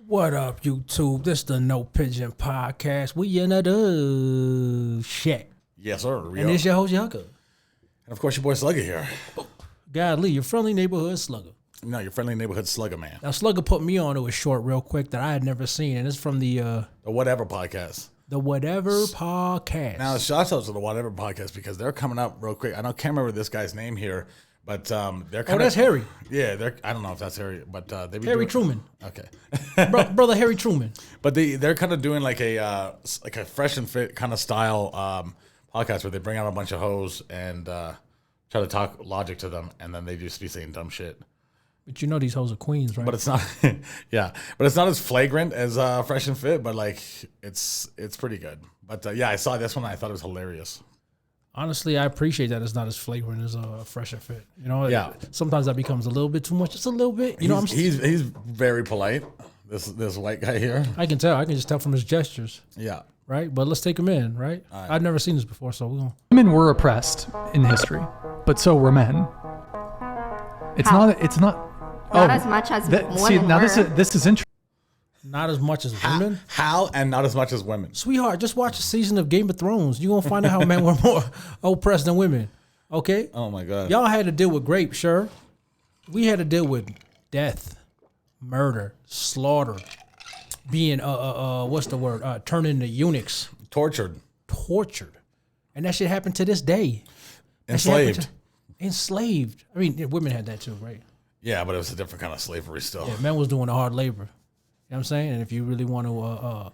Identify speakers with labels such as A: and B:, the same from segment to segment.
A: What up, YouTube? This the No Pigeon Podcast. We in the shit.
B: Yes, sir.
A: And it's your host, Yucca.
B: And of course, your boy Slugger here.
A: God Lee, your friendly neighborhood slugger.
B: No, your friendly neighborhood Slugger, man.
A: Now, Slugger put me on to a short real quick that I had never seen, and it's from the
B: Whatever podcast.
A: The Whatever Podcast.
B: Now, shout out to the Whatever podcast because they're coming up real quick. I can't remember this guy's name here, but they're kind of.
A: that's Harry.
B: Yeah, I don't know if that's Harry, but they be
A: Harry
B: doing,
A: Truman.
B: Okay,
A: brother Harry Truman.
B: But they're kind of doing like a fresh and fit kind of style podcast where they bring out a bunch of hoes and try to talk logic to them, and then they just be saying dumb shit.
A: But you know these hoes are queens, right?
B: But it's not, yeah. But it's not as flagrant as Fresh and Fit. But like, it's pretty good. But yeah, I saw this one. I thought it was hilarious.
A: Honestly, I appreciate that it's not as flagrant as Fresh and Fit. You know,
B: yeah.
A: Sometimes that becomes a little bit too much. Just a little bit. You know,
B: he's very polite. This white guy here.
A: I can tell. I can just tell from his gestures.
B: Yeah.
A: Right, but let's take him in. Right. I've never seen this before, so we're gonna.
C: Women were oppressed in history, but so were men. It's not. It's not.
D: Not as much as women were.
C: This is interesting.
A: Not as much as women?
B: How and not as much as women?
A: Sweetheart, just watch a season of Game of Thrones. You're going to find out how men were more oppressed than women. Okay?
B: Oh, my God.
A: Y'all had to deal with rape, sure. We had to deal with death, murder, slaughter, being, what's the word? Turned into eunuchs.
B: Tortured.
A: And that shit happened to this day.
B: Enslaved.
A: Enslaved. I mean, women had that too, right?
B: Yeah, but it was a different kind of slavery still.
A: Yeah, men was doing the hard labor. You know what I'm saying? And if you really want to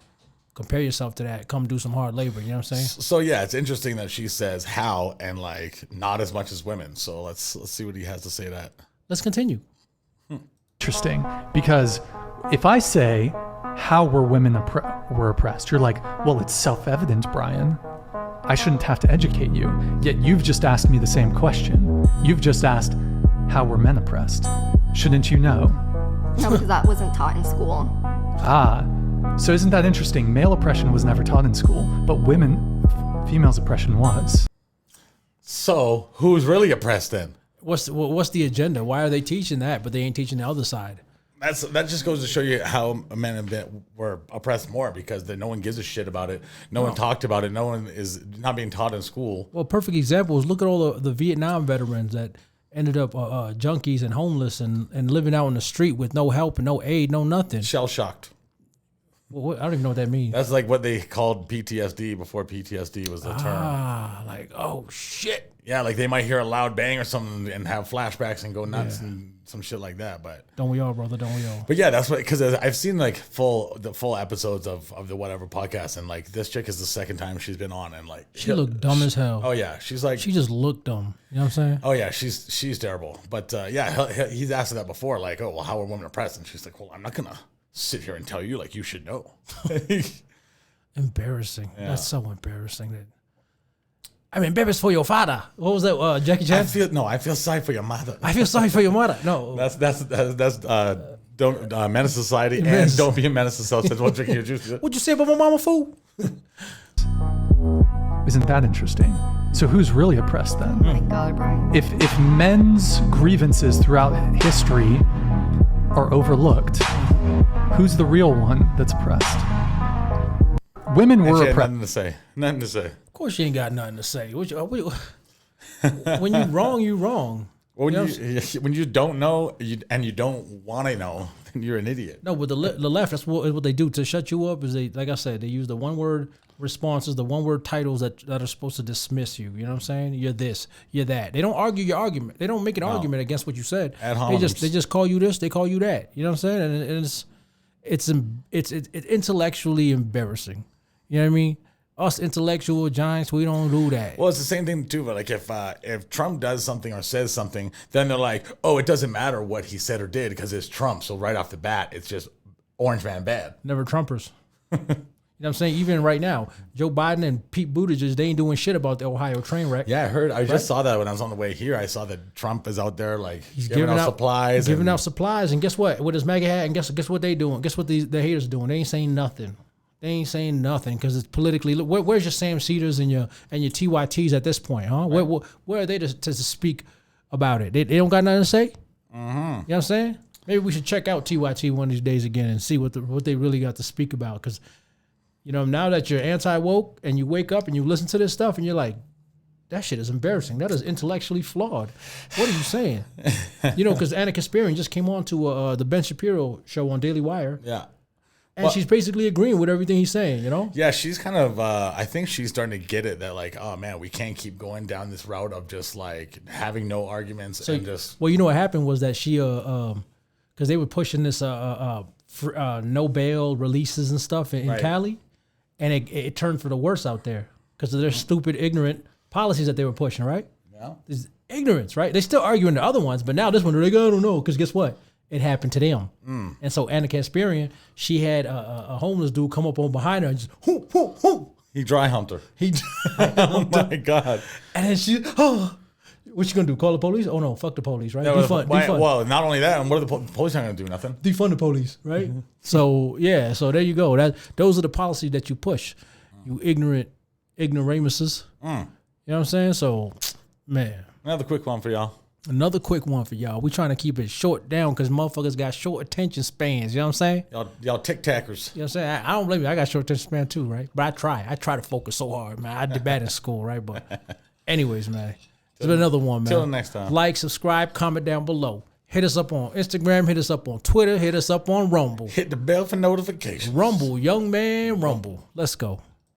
A: compare yourself to that, come do some hard labor. You know what I'm saying?
B: So yeah, it's interesting that she says how and like not as much as women. So let's see what he has to say to that.
A: Let's continue.
C: Interesting, because if I say how were women were oppressed, you're like, well, it's self-evident, Brian. I shouldn't have to educate you. Yet you've just asked me the same question. You've just asked, how were men oppressed? Shouldn't you know?
D: No, because that wasn't taught in school.
C: So isn't that interesting? Male oppression was never taught in school, but females' oppression was.
B: So who's really oppressed then?
A: What's the agenda? Why are they teaching that, but they ain't teaching the other side?
B: That just goes to show you how men were oppressed more because no one gives a shit about it. No one talked about it. No one is not being taught in school.
A: Well, perfect example is look at all the Vietnam veterans that ended up junkies and homeless and living out in the street with no help and no aid, no nothing.
B: Shell shocked.
A: Well, I don't even know what that means.
B: That's like what they called PTSD before PTSD was the term.
A: Like, oh, shit.
B: Yeah, like they might hear a loud bang or something and have flashbacks and go nuts and some shit like that. But
A: don't we all, brother? Don't we all?
B: But yeah, that's what, because I've seen like the full episodes of the Whatever podcast, and like this chick is the second time she's been on, and like
A: she looked dumb as hell.
B: Oh yeah, she's like
A: she just looked dumb. You know what I'm saying?
B: Oh yeah, she's terrible. But yeah, he's asked her that before, like, oh well, how are women oppressed? And she's like, well, I'm not gonna sit here and tell you, like, you should know.
A: Embarrassing. Yeah. That's so embarrassing. That I'm embarrassed for your father. What was that, Jackie Chan?
B: I feel sorry for your mother.
A: I feel sorry for your mother. No,
B: that's don't menace society and don't be a menace to self while drinking your juice.
A: What'd you say about my mama food?
C: Isn't that interesting? So who's really oppressed then?
D: Oh my God, Brian.
C: If men's grievances throughout history are overlooked, who's the real one that's oppressed? Women were oppressed.
B: Nothing to say.
A: Of course, you ain't got nothing to say. When you wrong, you wrong.
B: When you don't know and you don't want to know, then you're an idiot.
A: No, but the left, that's what they do to shut you up. Is they, like I said, they use the one word responses, the one word titles that are supposed to dismiss you. You know what I'm saying? You're this, you're that. They don't argue your argument. They don't make an argument against what you said. They just call you this, they call you that. You know what I'm saying? And it's intellectually embarrassing. You know what I mean? Us intellectual giants, we don't do that.
B: Well, it's the same thing too. But like if Trump does something or says something, then they're like, oh, it doesn't matter what he said or did because it's Trump. So right off the bat, it's just orange man bad.
A: Never Trumpers. You know what I'm saying? Even right now, Joe Biden and Pete Buttigieg, they ain't doing shit about the Ohio train wreck.
B: Yeah, I heard. I just saw that when I was on the way here. I saw that Trump is out there like he's giving out supplies.
A: Giving out supplies. And guess what? With his MAGA hat, and guess what they doing? Guess what the haters are doing? They ain't saying nothing. They ain't saying nothing because it's politically. Where's your Sam Cedars and your TYTs at this point, huh? Right. Where are they to speak about it? They don't got nothing to say?
B: Mm-hmm. You know
A: what I'm saying? Maybe we should check out TYT one of these days again and see what they really got to speak about. Because, you know, now that you're anti-woke and you wake up and you listen to this stuff and you're like, that shit is embarrassing. That is intellectually flawed. What are you saying? You know, because Anna Kasparian just came on to the Ben Shapiro show on Daily Wire.
B: Yeah.
A: And she's basically agreeing with everything he's saying, you know?
B: Yeah, she's kind of, I think she's starting to get it that, like, oh, man, we can't keep going down this route of just, like, having no arguments and just...
A: Well, you know what happened was that she, because they were pushing this no bail releases and stuff in Cali, and it turned for the worse out there because of their stupid, ignorant policies that they were pushing, right?
B: Yeah.
A: This ignorance, right? They still arguing the other ones, but now this one, they're like, I don't know, because guess what? It happened to them. And so Anna Kasparian, she had a homeless dude come up on behind her and just, hoo, hoo, hoo.
B: He dry humped her.
A: Oh,
B: my God.
A: And then she, what you going to do, call the police? Oh, no, fuck the police, right?
B: No,
A: Defund.
B: Well, not only that, what are the police not going to do? Nothing.
A: Defund the police, right? So, yeah, so there you go. Those are the policies that you push, you ignoramuses. You know what I'm saying? So, man.
B: Another quick one for y'all.
A: Another quick one for y'all. We trying to keep it short down because motherfuckers got short attention spans. You know what I'm saying?
B: Y'all tic-tackers.
A: You know what I'm saying? I don't blame you. I got short attention span too, right? But I try to focus so hard, man. I did bad in school, right? But anyways, man. It's been another one, man.
B: Till next time.
A: Like, subscribe, comment down below. Hit us up on Instagram. Hit us up on Twitter. Hit us up on Rumble.
B: Hit the bell for notifications.
A: Rumble, young man, Rumble. Let's go.